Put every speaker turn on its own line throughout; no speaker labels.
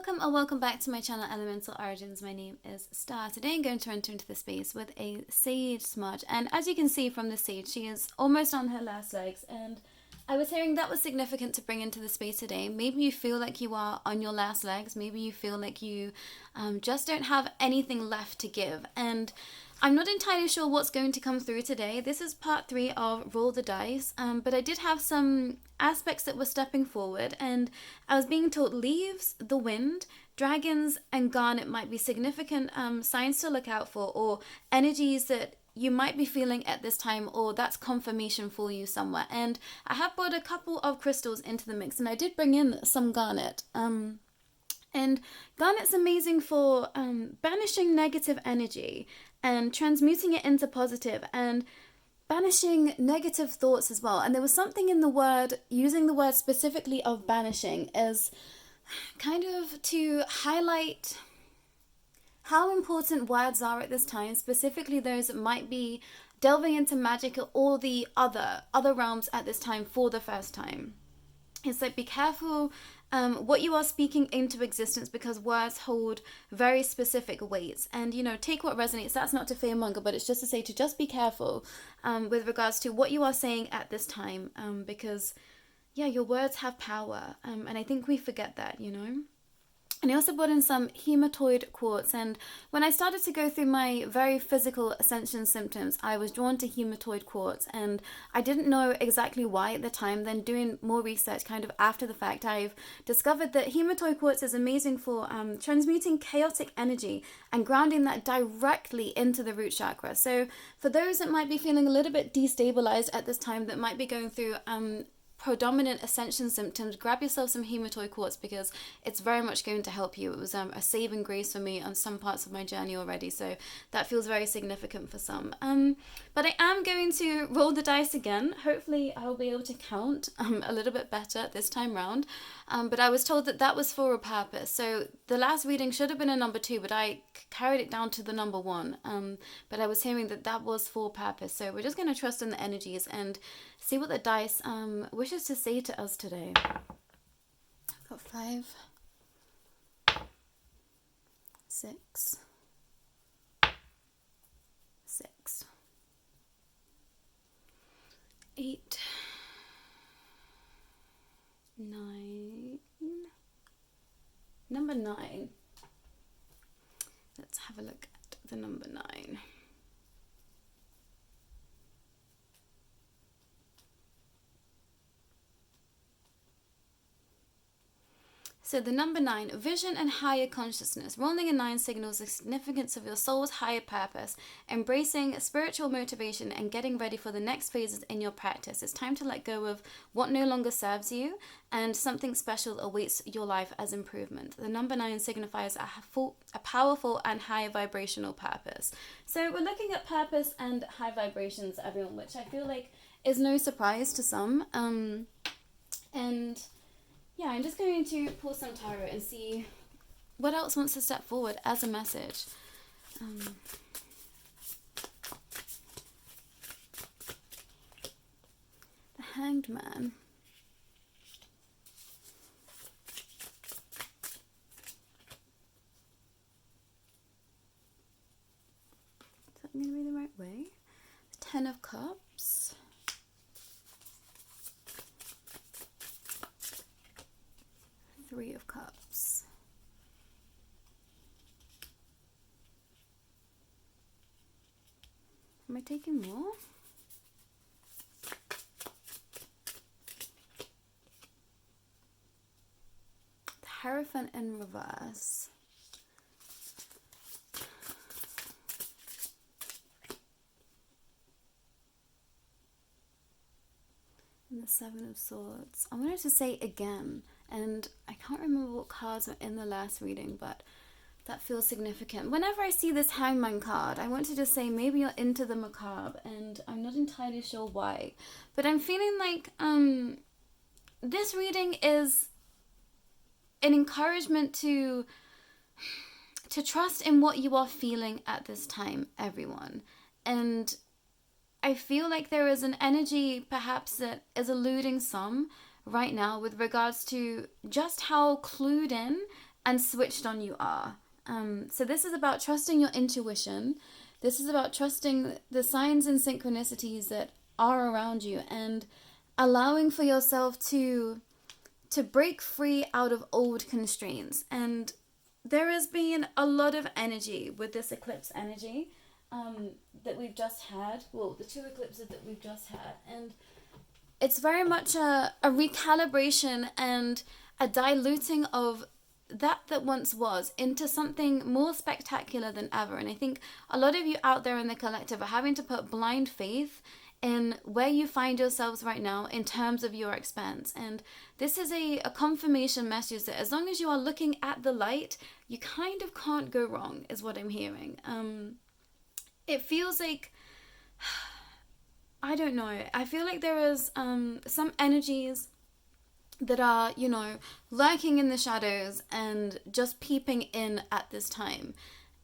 Welcome or welcome back to my channel Elemental Origins. My name is Starr. Today I'm going to enter into the space with a sage smudge, and as you can see from the sage, she is almost on her last legs, and I was hearing that was significant to bring into the space today. Maybe you feel like you are on your last legs, maybe you feel like you just don't have anything left to give, and I'm not entirely sure what's going to come through today. This is part 3 of Roll the Dice, but I did have some aspects that were stepping forward, and I was being told leaves, the wind, dragons, and garnet might be significant signs to look out for, or energies that you might be feeling at this time, or that's confirmation for you somewhere. And I have brought a couple of crystals into the mix, and I did bring in some garnet. And garnet's amazing for banishing negative energy and transmuting it into positive and banishing negative thoughts as well. And there was something in the word, using the word specifically of banishing as kind of to highlight how important words are at this time, specifically those that might be delving into magic or the other realms at this time for the first time. It's like, be careful what you are speaking into existence, because words hold very specific weights, and take what resonates. That's not to fearmonger, but it's just to say to just be careful with regards to what you are saying at this time, because your words have power, and I think we forget that. And I also brought in some hematoid quartz, and when I started to go through my very physical ascension symptoms, I was drawn to hematoid quartz, and I didn't know exactly why at the time. Then doing more research kind of after the fact, I've discovered that hematoid quartz is amazing for transmuting chaotic energy and grounding that directly into the root chakra. So for those that might be feeling a little bit destabilized at this time, that might be going through predominant ascension symptoms, grab yourself some hematoid quartz, because it's very much going to help you. It was a saving grace for me on some parts of my journey already, so that feels very significant for some. But I am going to roll the dice again. Hopefully I'll be able to count a little bit better this time round, but I was told that was for a purpose. So the last reading should have been a number 2, but I carried it down to the number 1, but I was hearing that was for purpose. So we're just going to trust in the energies and see what the dice wishes to say to us today. I've got 5, 6, 6, 8, 9, number 9. Let's have a look at the number 9. So the number 9, vision and higher consciousness. Rolling a 9 signals the significance of your soul's higher purpose, embracing spiritual motivation and getting ready for the next phases in your practice. It's time to let go of what no longer serves you, and something special awaits your life as improvement. The number 9 signifies a powerful and higher vibrational purpose. So we're looking at purpose and high vibrations, everyone, which I feel like is no surprise to some. And I'm just going to pull some tarot and see what else wants to step forward as a message. The Hanged Man. Is that going to be the right way? The 10 of Cups. Three of Cups. Am I taking more? The Hierophant in reverse. And the 7 of Swords. I wanted to say again, and I can't remember what cards were in the last reading, but that feels significant. Whenever I see this Hangman card, I want to just say maybe you're into the macabre, and I'm not entirely sure why. But I'm feeling like this reading is an encouragement to trust in what you are feeling at this time, everyone. And I feel like there is an energy perhaps that is eluding some right now with regards to just how clued in and switched on you are. So this is about trusting your intuition. This is about trusting the signs and synchronicities that are around you, and allowing for yourself to break free out of old constraints. And there has been a lot of energy with this eclipse energy that we've just had. Well, the 2 eclipses that we've just had. And it's very much a recalibration and a diluting of that once was into something more spectacular than ever. And I think a lot of you out there in the collective are having to put blind faith in where you find yourselves right now in terms of your expanse. And this is a confirmation message that as long as you are looking at the light, you kind of can't go wrong, is what I'm hearing. It feels like, I don't know, I feel like there is some energies that are, lurking in the shadows and just peeping in at this time.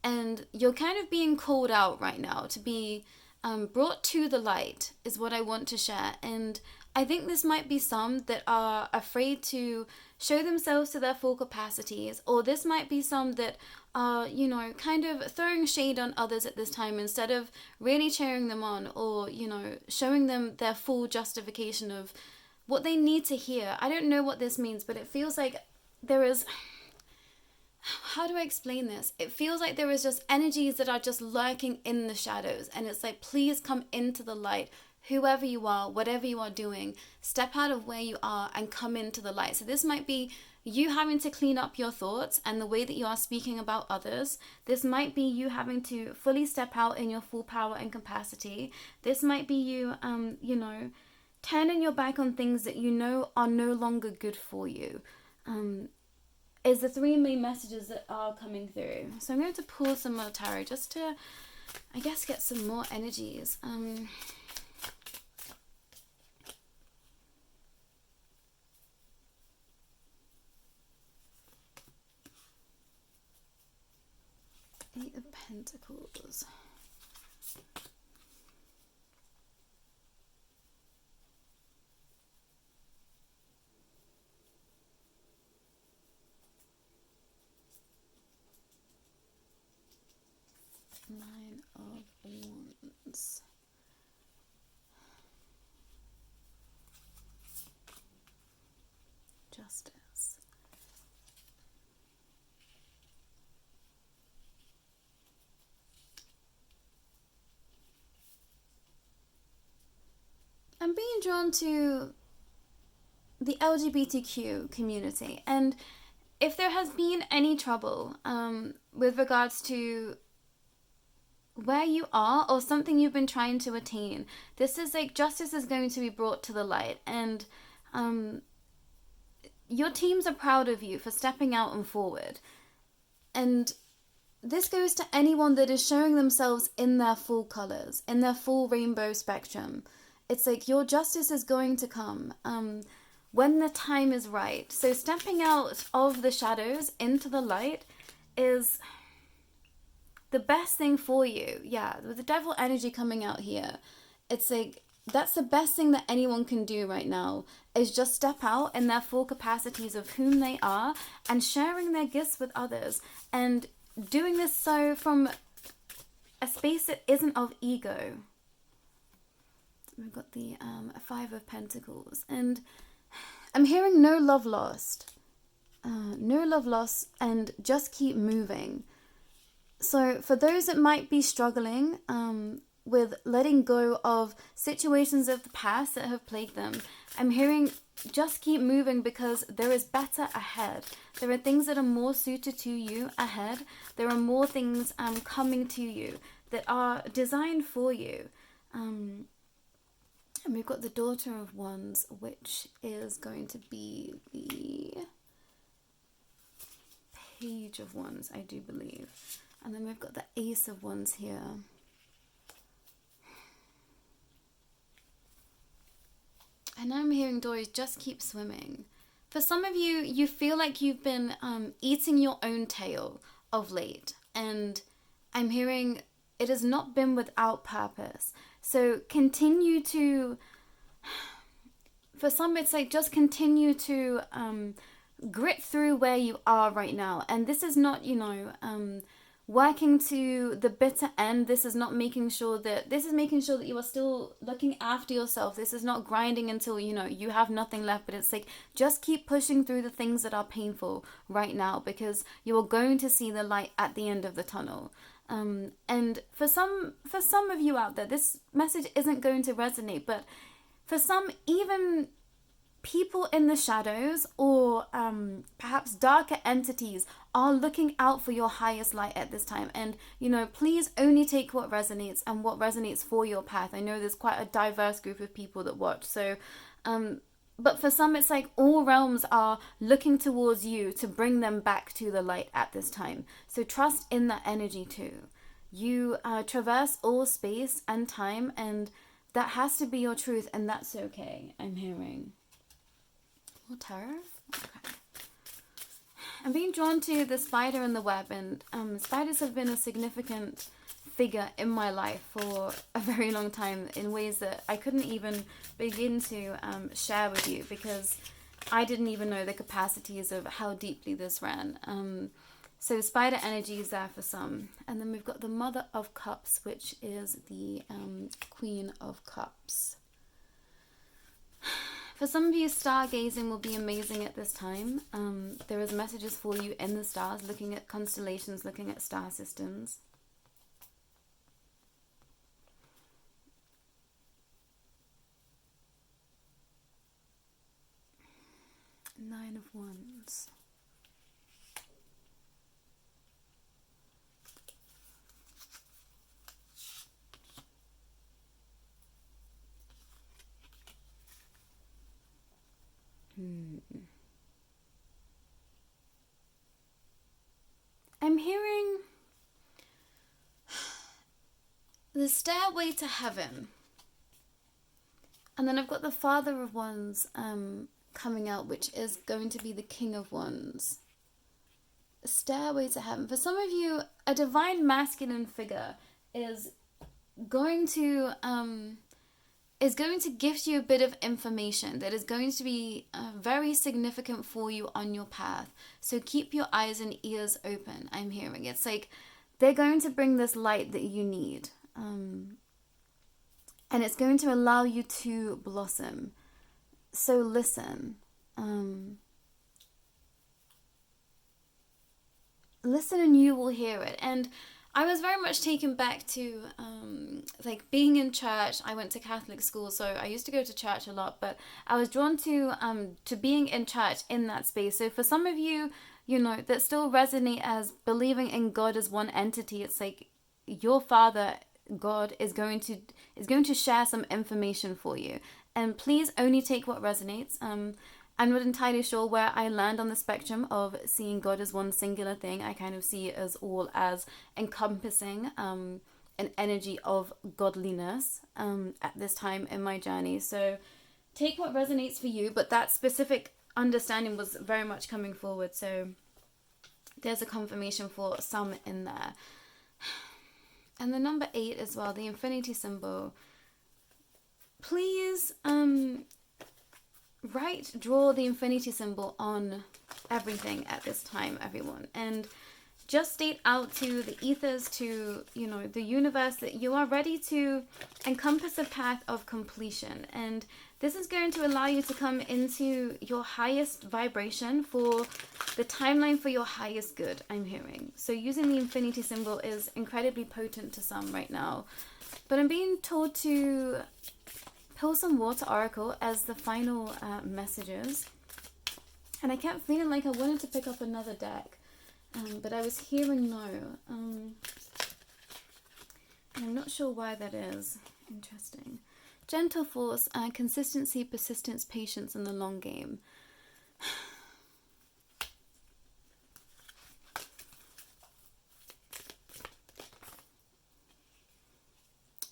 And you're kind of being called out right now to be brought to the light, is what I want to share. And I think this might be some that are afraid to show themselves to their full capacities, or this might be some that are, kind of throwing shade on others at this time instead of really cheering them on, or, showing them their full justification of what they need to hear. I don't know what this means, but it feels like there is... How do I explain this? It feels like there is just energies that are just lurking in the shadows. And it's like, please come into the light. Whoever you are, whatever you are doing, step out of where you are and come into the light. So this might be you having to clean up your thoughts and the way that you are speaking about others. This might be you having to fully step out in your full power and capacity. This might be you, turning your back on things that you know are no longer good for you. Is the 3 main messages that are coming through. So I'm going to pull some more tarot just to, I guess, get some more energies. Eight of Pentacles. Nine of Wands. Justice. I'm being drawn to the LGBTQ community, and if there has been any trouble with regards to where you are or something you've been trying to attain, this is like justice is going to be brought to the light. And your teams are proud of you for stepping out and forward. And this goes to anyone that is showing themselves in their full colors, in their full rainbow spectrum. It's like your justice is going to come when the time is right. So stepping out of the shadows into the light is the best thing for you. Yeah, with the devil energy coming out here, it's like that's the best thing that anyone can do right now, is just step out in their full capacities of whom they are and sharing their gifts with others, and doing this so from a space that isn't of ego. We've got the 5 of Pentacles, and I'm hearing no love lost. No love lost, and just keep moving. So for those that might be struggling with letting go of situations of the past that have plagued them, I'm hearing just keep moving, because there is better ahead. There are things that are more suited to you ahead. There are more things coming to you that are designed for you. And we've got the Daughter of Wands, which is going to be the Page of Wands, I do believe. And then we've got the Ace of Wands here. And I'm hearing, Dory, just keep swimming. For some of you, you feel like you've been eating your own tail of late. And I'm hearing it has not been without purpose. So continue to... For some, it's like just continue to grit through where you are right now. And this is not, working to the bitter end. This is making sure that you are still looking after yourself. This is not grinding until you have nothing left, but it's like, just keep pushing through the things that are painful right now, because you are going to see the light at the end of the tunnel. And for some of you out there, this message isn't going to resonate, but for some, even people in the shadows, or perhaps darker entities, are looking out for your highest light at this time. And please only take what resonates, and what resonates for your path. I know there's quite a diverse group of people that watch, so but for some, it's like all realms are looking towards you to bring them back to the light at this time. So trust in that energy too. You traverse all space and time, and that has to be your truth, and that's okay. I'm hearing more tarot. Okay. I'm being drawn to the spider and the web, and spiders have been a significant figure in my life for a very long time, in ways that I couldn't even begin to share with you, because I didn't even know the capacities of how deeply this ran. So spider energy is there for some. And then we've got the Mother of Cups, which is the Queen of Cups. For some of you, stargazing will be amazing at this time. There is messages for you in the stars, looking at constellations, looking at star systems. Nine of Wands. I'm hearing the Stairway to Heaven. And then I've got the Father of Wands coming out, which is going to be the King of Wands. Stairway to Heaven. For some of you, a divine masculine figure is going to gift you a bit of information that is going to be very significant for you on your path. So keep your eyes and ears open. I'm hearing it's like they're going to bring this light that you need, and it's going to allow you to blossom. So listen. Listen and you will hear it. And I was very much taken back to like being in church. I went to Catholic school, so I used to go to church a lot, but I was drawn to being in church in that space. So for some of you, that still resonate as believing in God as one entity, it's like your Father God is going to share some information for you. And please only take what resonates. I'm not entirely sure where I land on the spectrum of seeing God as one singular thing. I kind of see it as all as encompassing an energy of godliness at this time in my journey. So take what resonates for you, but that specific understanding was very much coming forward. So there's a confirmation for some in there. And the number 8 as well, the infinity symbol. Please draw the infinity symbol on everything at this time, everyone. And just state out to the ethers, to, the universe, that you are ready to encompass a path of completion. And this is going to allow you to come into your highest vibration for the timeline for your highest good, I'm hearing. So using the infinity symbol is incredibly potent to some right now. But I'm being told to pull some water oracle as the final messages. And I kept feeling like I wanted to pick up another deck. But I was hearing no. And I'm not sure why that is. Interesting. Gentle force, consistency, persistence, patience in the long game.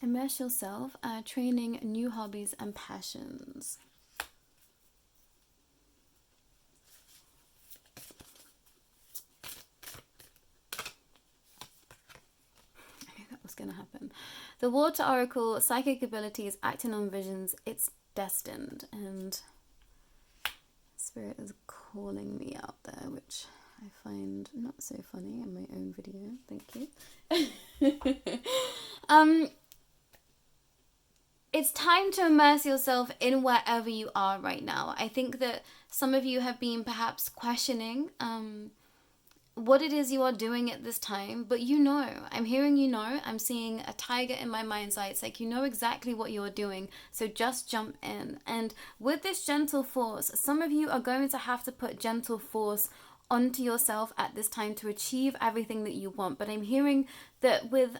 Immerse yourself, training, new hobbies and passions. Going to happen. The water oracle, psychic abilities, acting on visions, it's destined. And it's Spirit is calling me out there, which I find not so funny in my own video. Thank you. It's time to immerse yourself in wherever you are right now. I think that some of you have been perhaps questioning what it is you are doing at this time, but I'm hearing I'm seeing a tiger in my mind's eye. It's like you know exactly what you're doing, so just jump in. And with this gentle force, some of you are going to have to put gentle force onto yourself at this time to achieve everything that you want. But I'm hearing that with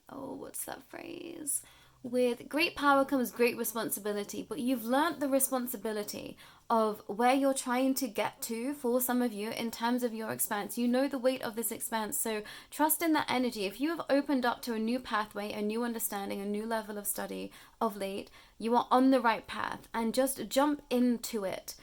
what's that phrase? With great power comes great responsibility, but you've learnt the responsibility of where you're trying to get to for some of you in terms of your expanse. You know the weight of this expanse, so trust in that energy. If you have opened up to a new pathway, a new understanding, a new level of study of late, you are on the right path, and just jump into it.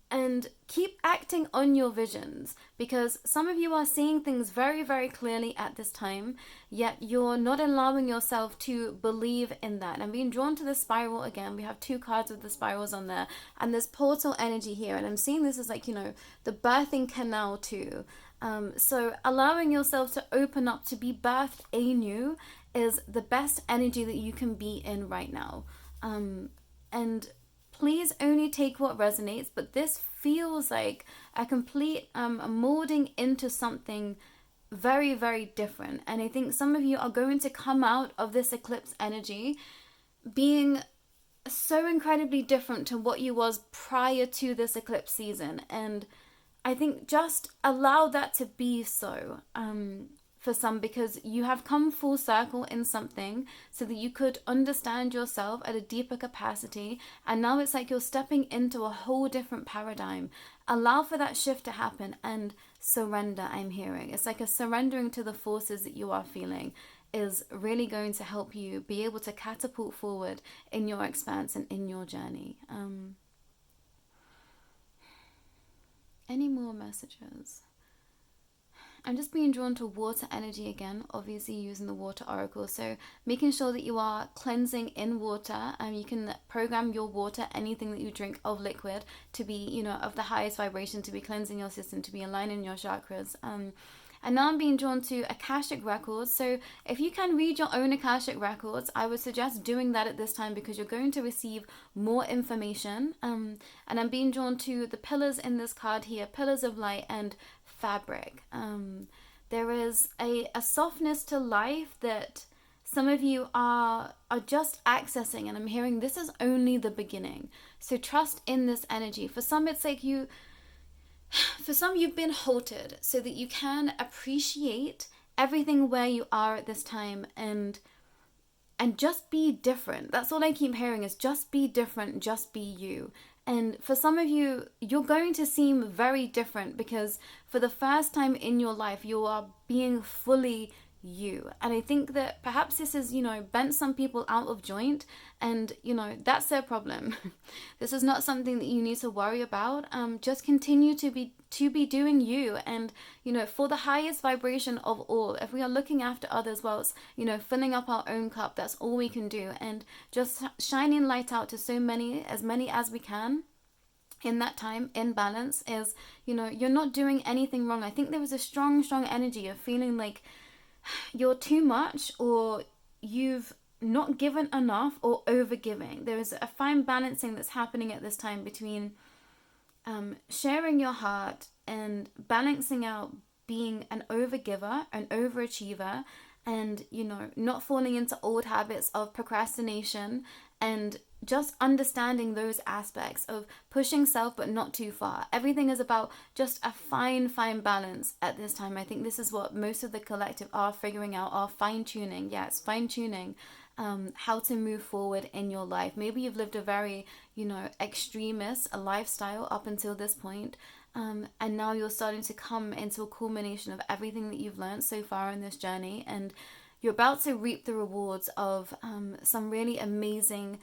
And keep acting on your visions, because some of you are seeing things very, very clearly at this time, yet you're not allowing yourself to believe in that. And I'm being drawn to the spiral again. We have 2 cards with the spirals on there, and there's portal energy here, and I'm seeing this as like, the birthing canal too. So allowing yourself to open up to be birthed anew is the best energy that you can be in right now. And please only take what resonates, but this feels like a complete molding into something very, very different. And I think some of you are going to come out of this eclipse energy being so incredibly different to what you was prior to this eclipse season. And I think just allow that to be so. For some, because you have come full circle in something so that you could understand yourself at a deeper capacity, and now it's like you're stepping into a whole different paradigm. Allow for that shift to happen and surrender. I'm hearing it's like a surrendering to the forces that you are feeling is really going to help you be able to catapult forward in your expanse and in your journey. Any more messages? I'm just being drawn to water energy again, obviously using the water oracle. So making sure that you are cleansing in water. You can program your water, anything that you drink of liquid, to be, of the highest vibration, to be cleansing your system, to be aligning your chakras. And now I'm being drawn to Akashic records. So if you can read your own Akashic records, I would suggest doing that at this time, because you're going to receive more information. And I'm being drawn to the pillars in this card here, pillars of light and fabric. There is a softness to life that some of you are just accessing, and I'm hearing this is only the beginning. So trust in this energy. For some, it's like you've been halted so that you can appreciate everything where you are at this time and just be different. That's all I keep hearing, is just be different, just be you. And for some of you, you're going to seem very different, because for the first time in your life, you are being fully you. And I think that perhaps this is, bent some people out of joint, and, that's their problem. This is not something that you need to worry about. Just continue to be doing you, and, for the highest vibration of all. If we are looking after others whilst, filling up our own cup, that's all we can do. And just shining light out to so many as we can in that time, in balance, is, you're not doing anything wrong. I think there is a strong energy of feeling like you're too much, or you've not given enough, or over-giving. There is a fine balancing that's happening at this time between sharing your heart and balancing out being an over-giver, an overachiever, and, not falling into old habits of procrastination, and just understanding those aspects of pushing self but not too far. Everything is about just a fine balance at this time. I think this is what most of the collective are figuring out, are fine-tuning. Yes, fine-tuning how to move forward in your life. Maybe you've lived a very, extremist lifestyle up until this point, and now you're starting to come into a culmination of everything that you've learned so far in this journey, and you're about to reap the rewards of some really amazing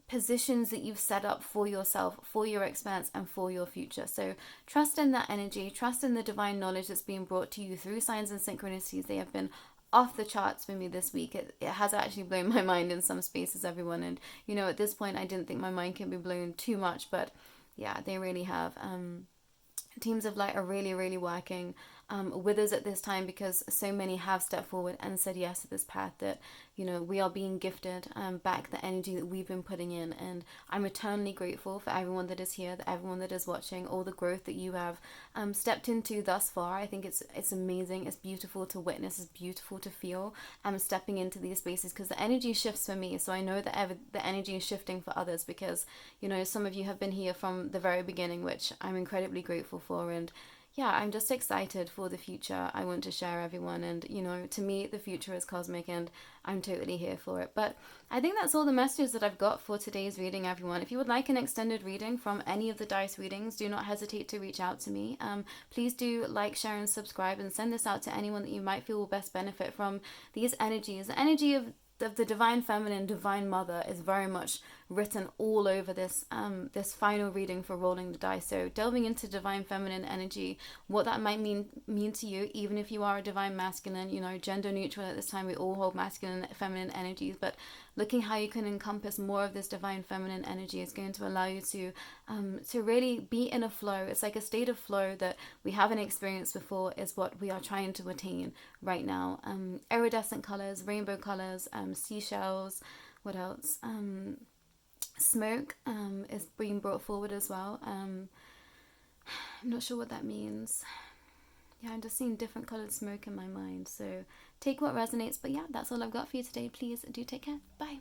positions that you've set up for yourself, for your expanse, and for your future. So trust in that energy, trust in the divine knowledge that's being brought to you through signs and synchronicities. They have been off the charts for me this week. It has actually blown my mind in some spaces, everyone. And, you know, at this point, I didn't think my mind can be blown too much, but yeah, they really have. Teams of light are really, really working with us at this time, because so many have stepped forward and said yes to this path, that, you know, we are being gifted back the energy that we've been putting in. And I'm eternally grateful for everyone that is here, everyone that is watching, all the growth that you have stepped into thus far. I think it's amazing. It's beautiful to witness. It's beautiful to feel. Stepping into these spaces, because the energy shifts for me, so I know that the energy is shifting for others, because, you know, some of you have been here from the very beginning, which I'm incredibly grateful for. And yeah, I'm just excited for the future I want to share, everyone. And, you know, to me, the future is cosmic, and I'm totally here for it. But I think that's all the messages that I've got for today's reading, everyone. If you would like an extended reading from any of the dice readings, do not hesitate to reach out to me. Please do like, share, and subscribe, and send this out to anyone that you might feel will best benefit from these energies. The energy of the divine feminine, divine mother, is very much written all over this final reading for rolling the dice. So delving into divine feminine energy, what that might mean to you, even if you are a divine masculine, you know, gender neutral at this time, we all hold masculine and feminine energies, but looking how you can encompass more of this divine feminine energy is going to allow you to really be in a flow. It's like a state of flow that we haven't experienced before, is what we are trying to attain right now. Iridescent colors, rainbow colors, seashells, what else? Smoke is being brought forward as well. I'm not sure what that means. Yeah, I'm just seeing different coloured smoke in my mind. So take what resonates. But yeah, that's all I've got for you today. Please do take care. Bye.